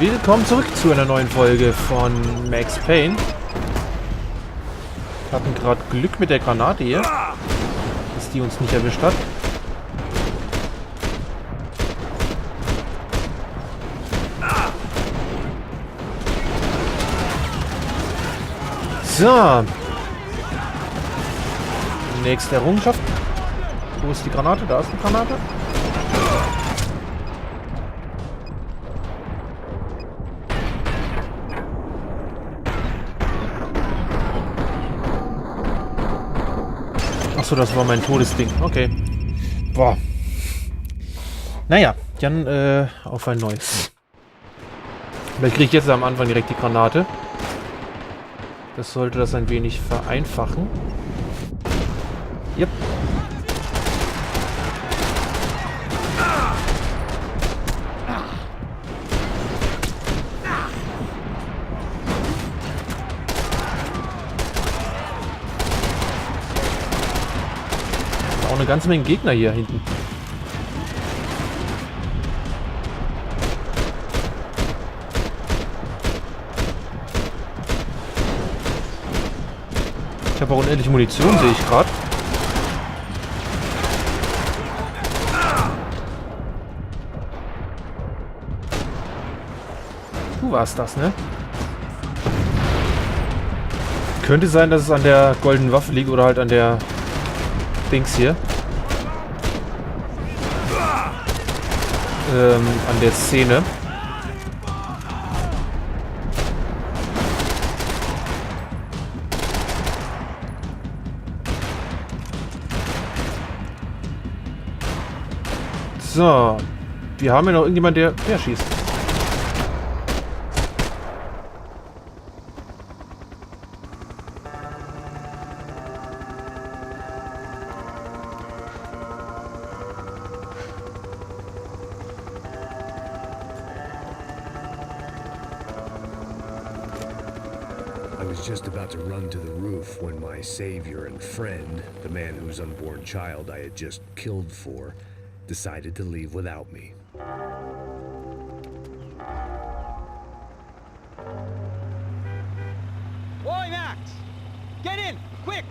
Willkommen zurück zu einer neuen Folge von Max Payne. Wir hatten gerade Glück mit der Granate hier, dass die uns nicht erwischt hat. So. Nächste Errungenschaft. Wo ist die Granate? Da ist die Granate. Achso, das war mein Todesding. Okay. Boah. Naja, dann auf ein neues. Vielleicht kriege ich jetzt am Anfang direkt die Granate. Das sollte das ein wenig vereinfachen. Yep. Auch eine ganze Menge Gegner hier hinten. Ich habe auch unendlich Munition, sehe ich gerade. Du warst das, ne? Könnte sein, dass es an der goldenen Waffe liegt oder halt an der Dings hier. An der Szene. So. Wir haben ja noch irgendjemand, der schießt. I was just about to run to the roof when my savior and friend, the man whose unborn child I had just killed for, decided to leave without me. Boy, Max! Get in! Quick!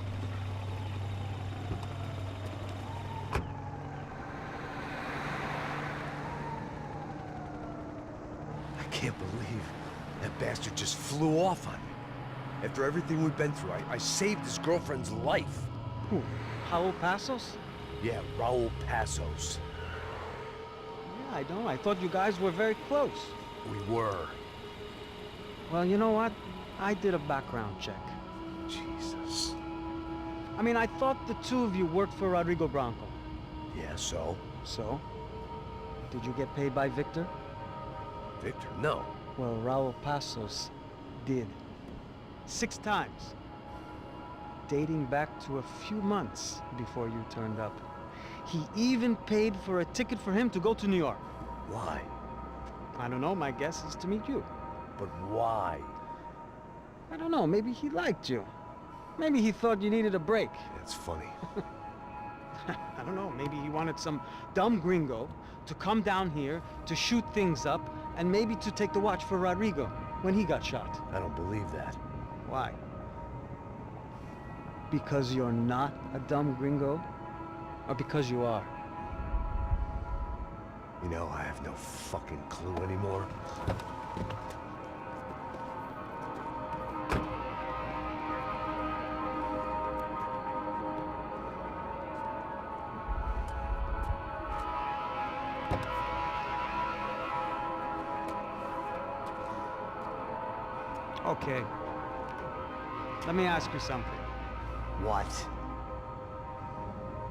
I can't believe that bastard just flew off on me. After everything we've been through, I saved his girlfriend's life. Who? Raul Passos? Yeah, Raul Passos. Yeah, I know. I thought you guys were very close. We were. Well, you know what? I did a background check. Jesus. I mean, I thought the two of you worked for Rodrigo Branco. Yeah, so? So? Did you get paid by Victor? Victor, no. Well, Raul Passos did. 6 times. Dating back to a few months before you turned up. He even paid for a ticket for him to go to New York. Why? I don't know, my guess is to meet you. But why? I don't know, maybe he liked you. Maybe he thought you needed a break. That's funny. I don't know, maybe he wanted some dumb gringo to come down here to shoot things up and maybe to take the watch for Rodrigo when he got shot. I don't believe that. Why? Because you're not a dumb gringo? Or because you are? You know, I have no fucking clue anymore. Okay. Let me ask you something. What?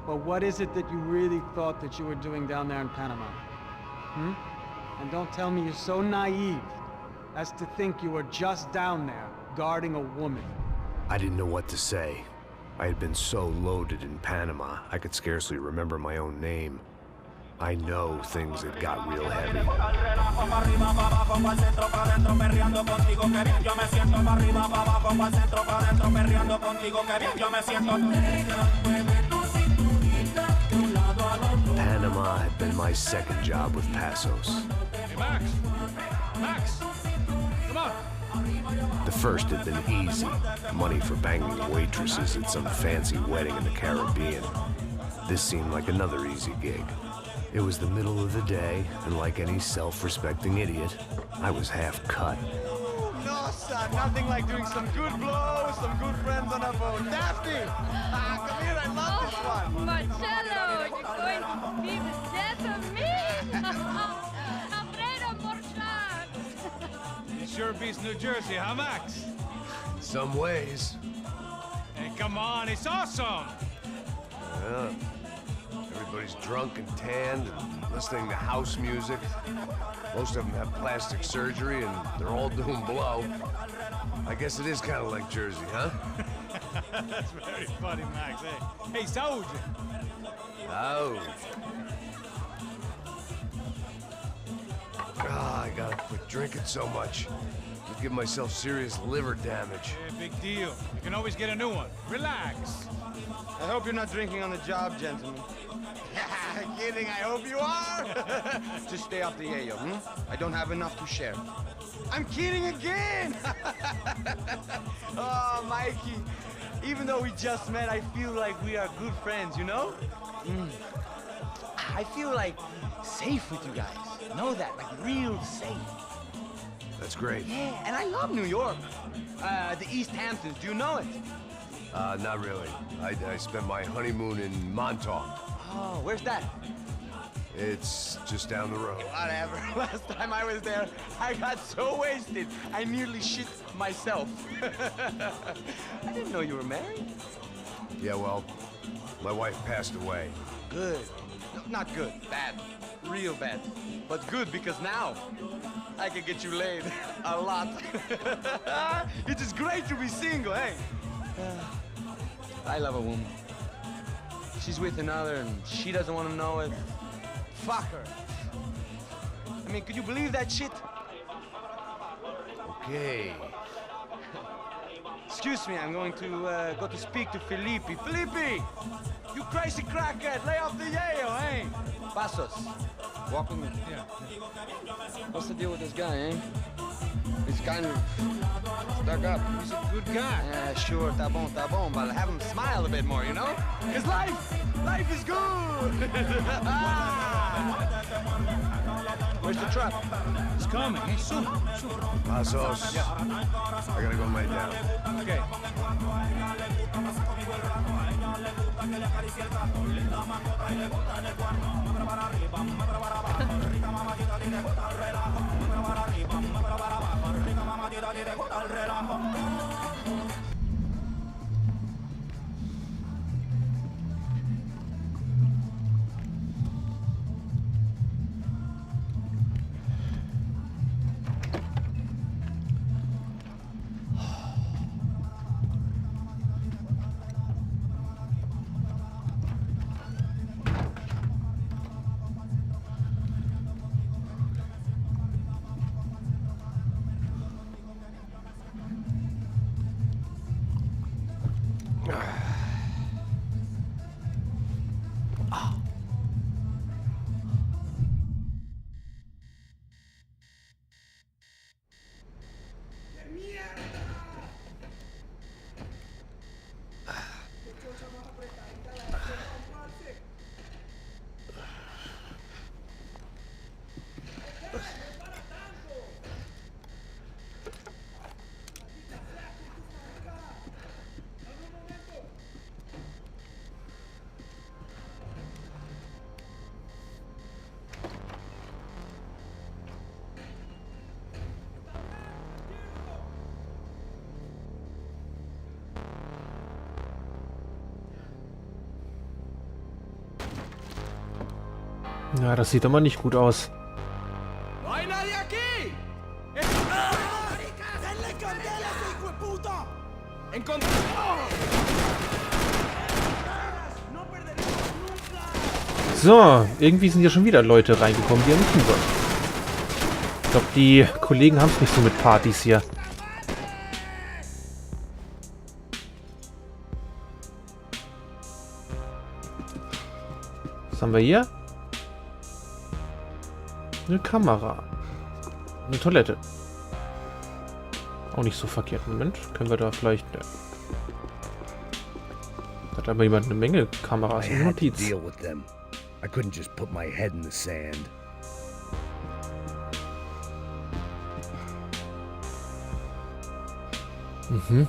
Well, what is it that you really thought that you were doing down there in Panama? Hmm? And don't tell me you're so naive as to think you were just down there guarding a woman. I didn't know what to say. I had been so loaded in Panama, I could scarcely remember my own name. I know things had got real heavy. Panama had been my second job with Passos. Hey, Max! Max! The first had been easy. Money for banging waitresses at some fancy wedding in the Caribbean. This seemed like another easy gig. It was the middle of the day, and like any self-respecting idiot, I was half cut. No, son, nothing like doing some good blows, some good friends on a boat. Daphne! Come here, I love this one. Marcelo, you're going to be the death of me? Alfredo Morchat. It sure beats New Jersey, huh, Max? In some ways. Hey, come on, it's awesome! Yeah. Everybody's drunk and tanned and listening to house music. Most of them have plastic surgery and they're all doing blow. I guess it is kind of like Jersey, huh? That's very funny, Max. Hey, Saúde! Oh. Ah, I gotta quit drinking so much. I'll give myself serious liver damage. Yeah, big deal. You can always get a new one. Relax. I hope you're not drinking on the job, gentlemen. Kidding, I hope you are. Just stay off the yayo, I don't have enough to share. I'm kidding again! Oh, Mikey, even though we just met, I feel like we are good friends, you know? I feel like safe with you guys. Know that, like real safe. That's great. Yeah, and I love New York. The East Hamptons, do you know it? Not really. I spent my honeymoon in Montauk. Oh, where's that? It's just down the road. Whatever. Last time I was there, I got so wasted, I nearly shit myself. I didn't know you were married. Yeah, well, my wife passed away. Good. No, not good. Bad. Real bad. But good because now I can get you laid a lot. It is great to be single, hey? I love a woman. She's with another and she doesn't want to know it. Fuck her. I mean, could you believe that shit? Okay. Excuse me, I'm going to go to speak to Felipe. Felipe! You crazy crackhead, lay off the yayo, eh? Passos, walk with me. Yeah. What's the deal with this guy, eh? He's kind of stuck up. He's a good guy. Yeah, sure, tá bom, but have him smile a bit more, you know? Cause life is good! Where's the truck? It's coming. Hey, soon. Passos. Yeah. I gotta go lay down. Okay. Ja, das sieht aber nicht gut aus. No hay nadie aquí! So, irgendwie sind ja schon wieder Leute reingekommen, die ja nicht hin sollen. Ich glaube, die Kollegen haben es nicht so mit Partys hier. Was haben wir hier? Eine Kamera. Eine Toilette. auch nicht so verkehrt. Moment, können wir da vielleicht... Hat aber jemand eine Menge Kameras I und had to Notiz. deal with them. I couldn't just put my head in the sand. Mhm.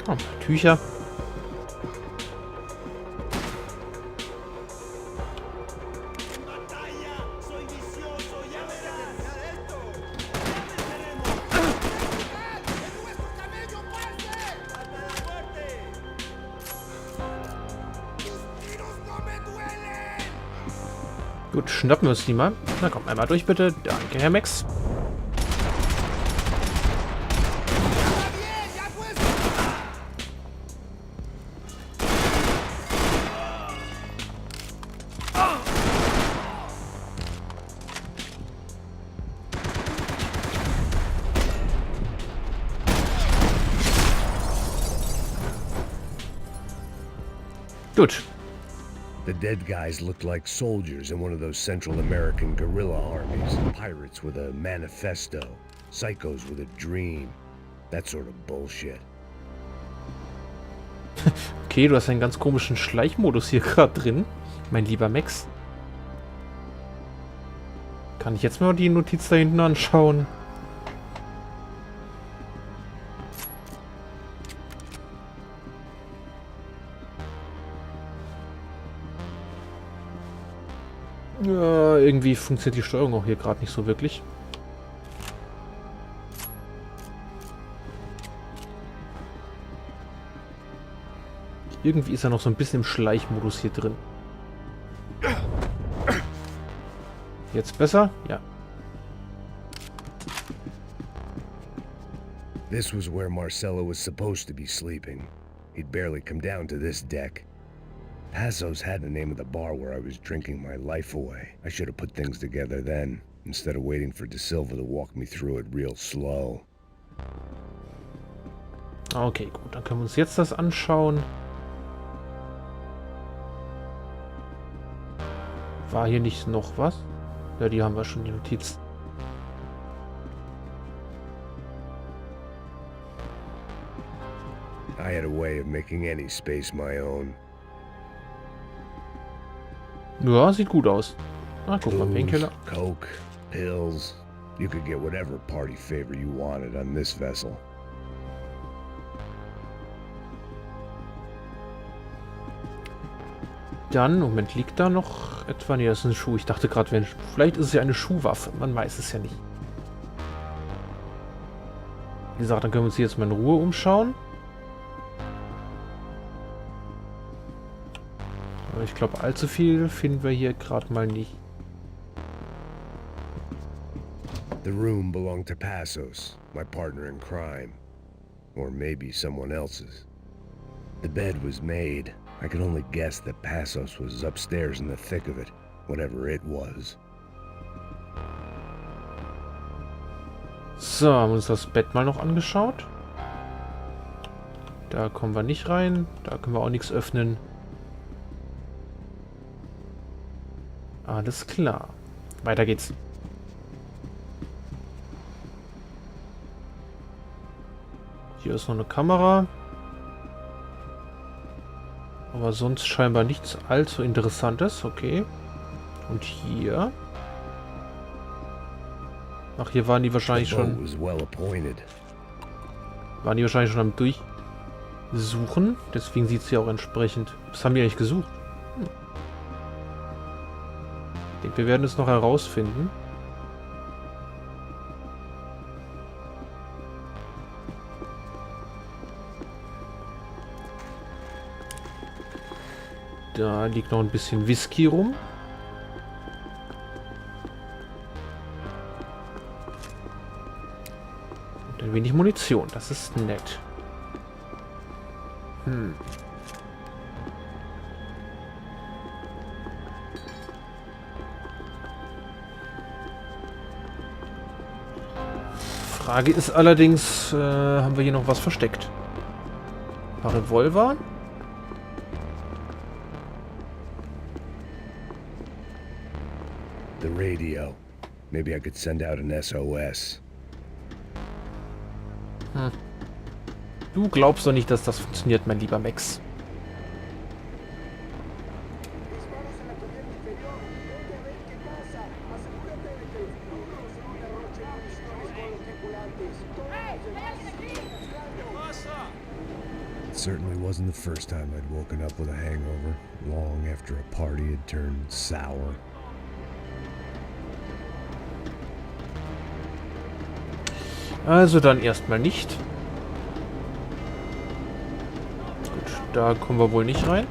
Oh, Tücher. Gut, schnappen wir uns die mal. Na komm, einmal durch bitte. Danke, Herr Max. Gut. The dead guys looked like soldiers in one of those Central American guerrilla armies. Pirates with a manifesto. Psychos with a dream. That sort of bullshit. Okay, du hast einen ganz komischen Schleichmodus hier gerade drin, mein lieber Max. Kann ich jetzt mal die Notiz da hinten anschauen? Ja, irgendwie funktioniert die Steuerung auch hier gerade nicht so wirklich. Irgendwie ist er noch so ein bisschen im Schleichmodus hier drin. Jetzt besser? Ja. This was where Marcelo was supposed to be sleeping. He'd barely come down to this deck. Passos had the name of the bar where I was drinking my life away. I should have put things together then, instead of waiting for De Silva to walk me through it real slow. Okay, gut. Dann können wir uns jetzt das anschauen. War hier nicht noch was? Ja, die haben wir schon, die Notiz. I had a way of making any space my own. Ja, sieht gut aus. Ah, guck mal, Painkiller. Coke, pills. You could get whatever party favor you wanted on this vessel. Dann, Moment, liegt da noch etwa? Nee, das ist ein Schuh. Ich dachte gerade, vielleicht ist es ja eine Schuhwaffe. Man weiß es ja nicht. Wie gesagt, dann können wir uns hier jetzt mal in Ruhe umschauen. Aber ich glaube, allzu viel finden wir hier gerade mal nicht. The room belonged to Passos, my partner in crime. Or maybe someone else's. The bed was made. I could only guess that Passos was upstairs in the thick of it, whatever it was. So, haben wir uns das Bett mal noch angeschaut. Da kommen wir nicht rein. Da können wir auch nichts öffnen. Alles klar. Weiter geht's. Hier ist noch eine Kamera. Aber sonst scheinbar nichts allzu Interessantes. Okay. Und hier. Ach, hier waren die wahrscheinlich schon. Waren die wahrscheinlich schon am Durchsuchen. Deswegen sieht es ja auch entsprechend. Was haben die eigentlich gesucht? Ich denke, wir werden es noch herausfinden. Da liegt noch ein bisschen Whisky rum. Und ein wenig Munition. Das ist nett. Frage ist allerdings, haben wir hier noch was versteckt? Ein paar Revolver. The radio. Maybe I could send out an SOS. Du glaubst doch nicht, dass das funktioniert, mein lieber Max. It certainly wasn't the first time I'd woken up with a hangover, long after a party had turned sour. Also dann erstmal nicht. Gut, da kommen wir wohl nicht rein.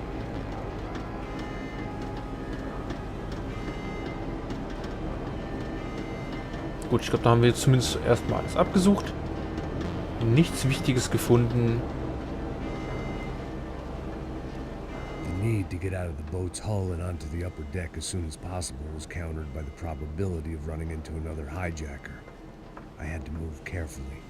Gut, ich glaube, da haben wir jetzt zumindest erstmal alles abgesucht. Nichts Wichtiges gefunden. The need to get out of the boat's hull and onto the upper deck as soon as possible was countered by the probability of running into another hijacker. I had to move carefully.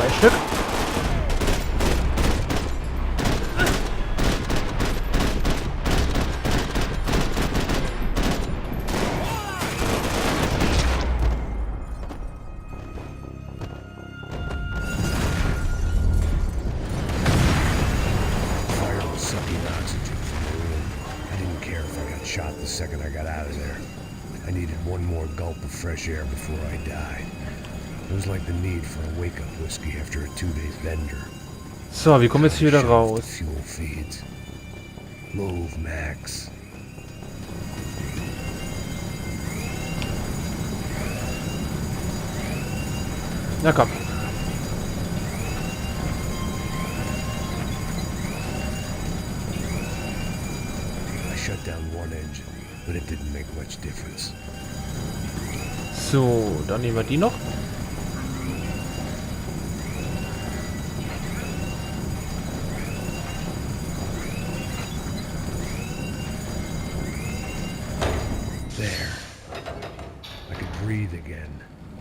Drei Stück. Shot the second I got out of there. I needed one more gulp of fresh air before I died. It was like the need for a wake-up whiskey after a 2-day bender. So, wie kommen wir jetzt hier wieder raus? Fuel feeds. Move, Max. Na komm. Shut down one engine, but it didn't make much difference. So, dann nehmen wir die noch. There. I could breathe again.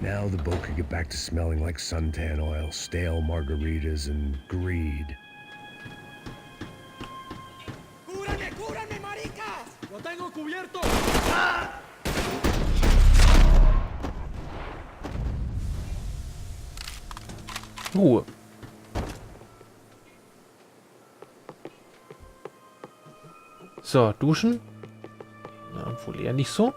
Now the boat could get back to smelling like suntan oil, stale margaritas, and greed. Ruhe. So, duschen. Na, wohl eher nicht so.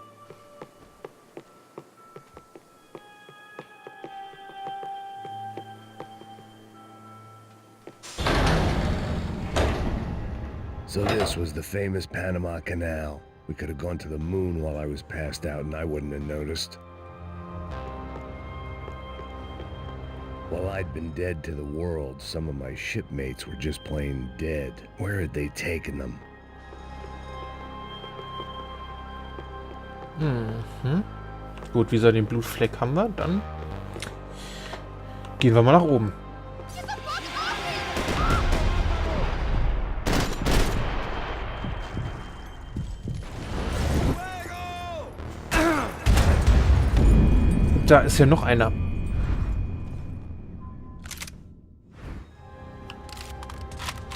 So this was the famous Panama Canal. We could have gone to the moon while I was passed out and I wouldn't have noticed. While I'd been dead to the world, some of my shipmates were just plain dead. Where had they taken them? Gut, wie gesagt, den Blutfleck haben wir. Dann gehen wir mal nach oben. Da ist ja noch einer.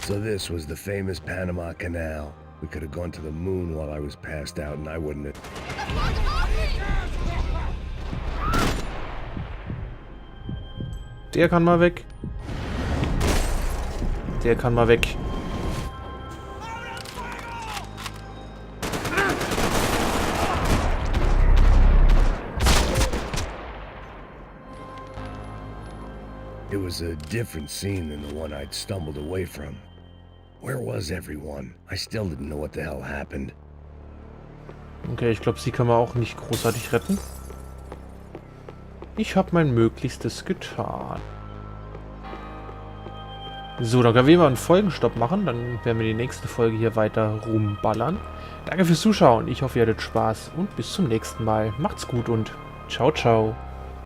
So this was the famous Panama Canal. We could have gone to the moon while I was passed out and I wouldn't have... Der kann mal weg. Der kann mal weg. It was a different scene than the one I'd stumbled away from. Where was everyone? I still didn't know what the hell happened. Okay, ich glaube, sie kann man auch nicht großartig retten. Ich habe mein Möglichstes getan. So, dann können wir mal einen Folgenstopp machen. Dann werden wir die nächste Folge hier weiter rumballern. Danke fürs Zuschauen. Ich hoffe, ihr hattet Spaß und bis zum nächsten Mal. Macht's gut und ciao, ciao.